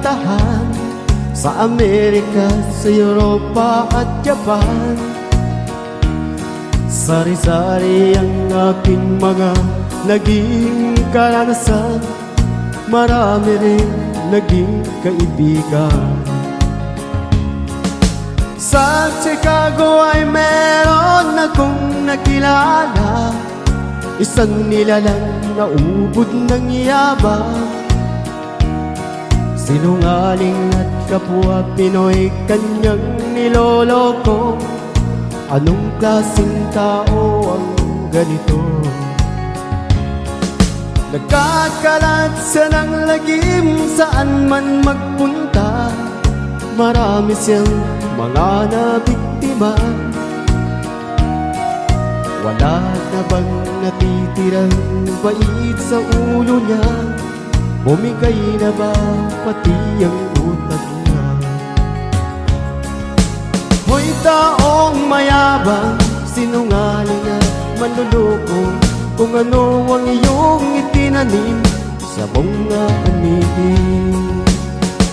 pupuntahan sa Amerika, sa Europa at Japan. Sari-sari ang aking mga naging karanasan, marami rin naging kaibigan. Sa Chicago ay meron akong nakilala, isang nilalang naubod ng yabang. Sinungaling at kapwa Pinoy kanyang niloloko. Anong klaseng tao ang ganito? Nagkakalat siya ng lagim saan man magpunta. Marami siyang mga nabiktima. Wala na bang natitirang bait sa ulo niya? Bumigay na ba pati ang utak niya? Hoy taong mayabang, sinungaling at manluloko, kung ano ang iyong itinanim sa mga anibig.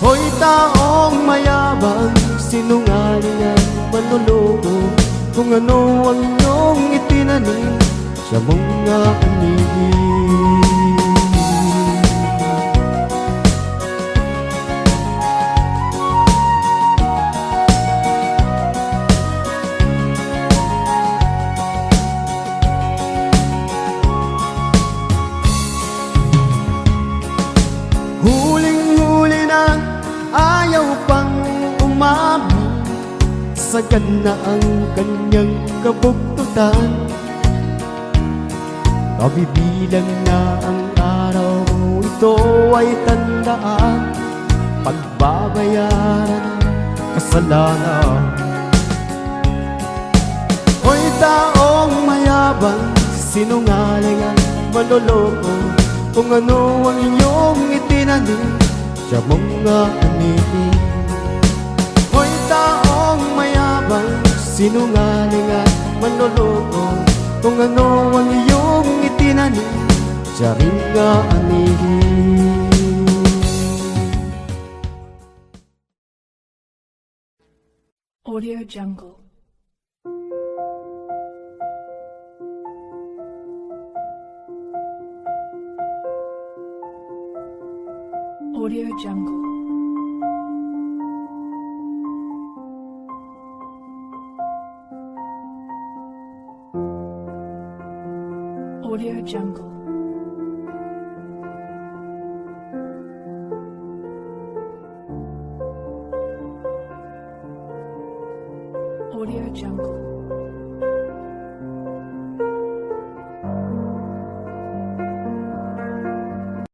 Hoy taong mayabang, sinungaling at manluloko, kung ano ang iyong itinanim sa mga anibig. Huling-huli na, ayaw pang umamin, sagad na ang kanyang kabugtutan. Kabibilang na ang araw, ito ay tandaan, pagbabayaran kasalanan. Hoy taong mayabang, sinungaling at manloloko, kung ano ang inyong itinanim sa mga anibig. Hoy taong mayabang, sinungaling at manloloko, kung ano ang iyong itinanim sa mga anibig. Audio Jungle. Audio Jungle. Audio Jungle. Audio Jungle.